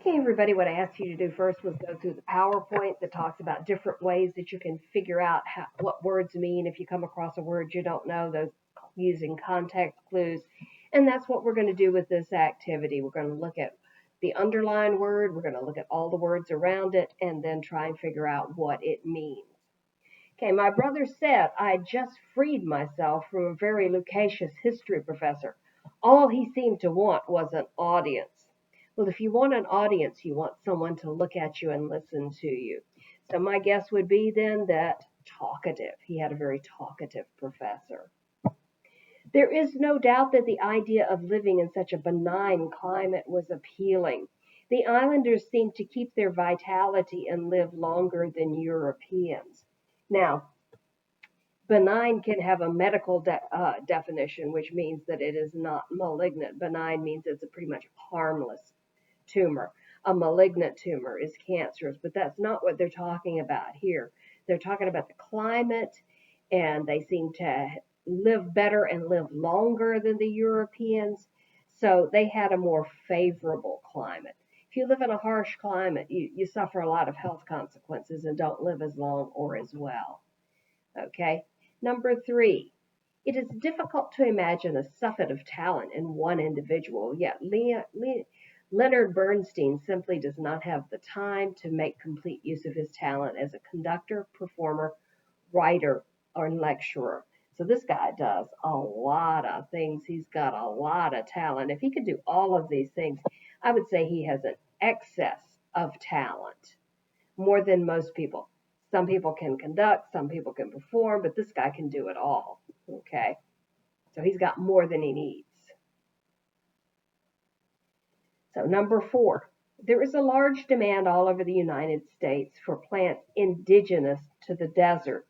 Okay, everybody, what I asked you to do first was go through the PowerPoint that talks about different ways that you can figure out what words mean if you come across a word you don't know, those using context clues. And that's what we're going to do with this activity. We're going to look at the underlined word, we're going to look at all the words around it, and then try and figure out what it means. Okay, my brother said I just freed myself from a very loquacious history professor. All he seemed to want was an audience. Well, if you want an audience, you want someone to look at you and listen to you. So my guess would be then that talkative. He had a very talkative professor. There is no doubt that the idea of living in such a benign climate was appealing. The islanders seemed to keep their vitality and live longer than Europeans. Now, benign can have a medical definition, which means that it is not malignant. Benign means it's a pretty much harmless tumor. A malignant tumor is cancerous, but that's not what they're talking about here. They're talking about the climate, and they seem to live better and live longer than the Europeans. So they had a more favorable climate. If you live in a harsh climate, you suffer a lot of health consequences and don't live as long or as well. Okay. Number three, it is difficult to imagine a suffit of talent in one individual, yet Leonard Bernstein simply does not have the time to make complete use of his talent as a conductor, performer, writer, or lecturer. So this guy does a lot of things. He's got a lot of talent. If he could do all of these things, I would say he has an excess of talent, more than most people. Some people can conduct, some people can perform, but this guy can do it all. Okay. So he's got more than he needs. So, number four, there is a large demand all over the United States for plants indigenous to the desert.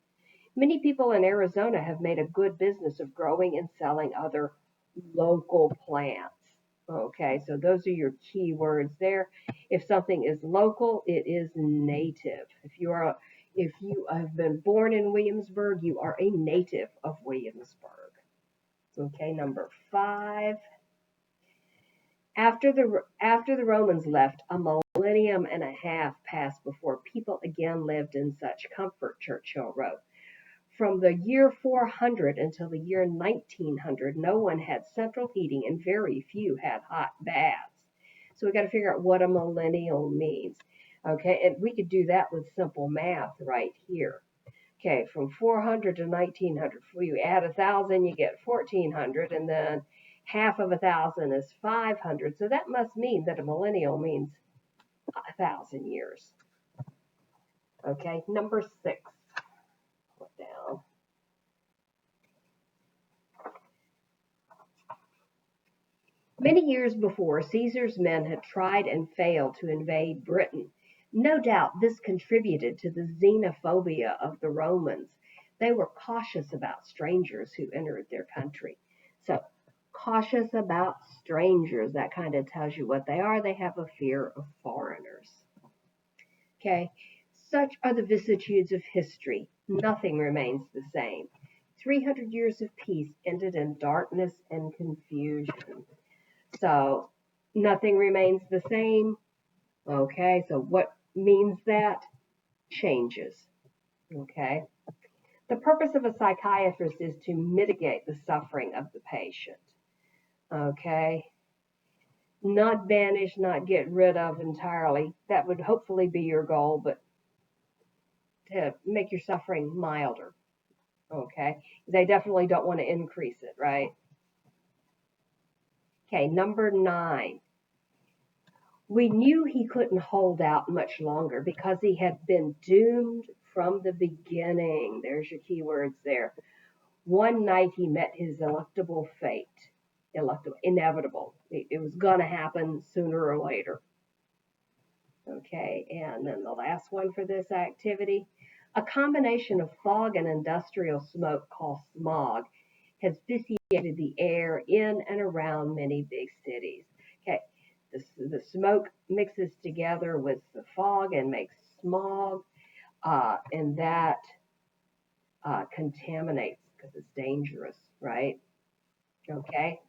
Many people in Arizona have made a good business of growing and selling other local plants. Okay, so those are your key words there. If something is local, it is native. If you have been born in Williamsburg, you are a native of Williamsburg. Okay, number five. After the Romans left, a millennium and a half passed before people again lived in such comfort, Churchill wrote. From the year 400 until the year 1900, no one had central heating and very few had hot baths. So we got to figure out what a millennial means. Okay, and we could do that with simple math right here. Okay, from 400 to 1900, if you add 1,000, you get 1,400, and then half of 1,000 is 500. So that must mean that a millennial means 1,000 years. Okay, number six. Put down. Many years before, Caesar's men had tried and failed to invade Britain. No doubt this contributed to the xenophobia of the Romans. They were cautious about strangers who entered their country. So, cautious about strangers, that kind of tells you what they are. They have a fear of foreigners. Okay, such are the vicissitudes of history. Nothing remains the same. 300 years of peace ended in darkness and confusion. So nothing remains the same. Okay, so what means that? Changes. Okay. The purpose of a psychiatrist is to mitigate the suffering of the patient. Okay. Not banish, not get rid of entirely. That would hopefully be your goal, but to make your suffering milder. Okay. They definitely don't want to increase it, right? Okay, number 9. We knew he couldn't hold out much longer because he had been doomed from the beginning. There's your key words there. One night he met his eluctable fate. Inevitable. It was going to happen sooner or later. Okay, and then the last one for this activity. A combination of fog and industrial smoke called smog has vitiated the air in and around many big cities. Okay, the smoke mixes together with the fog and makes smog, and that contaminates because it's dangerous, right? Okay,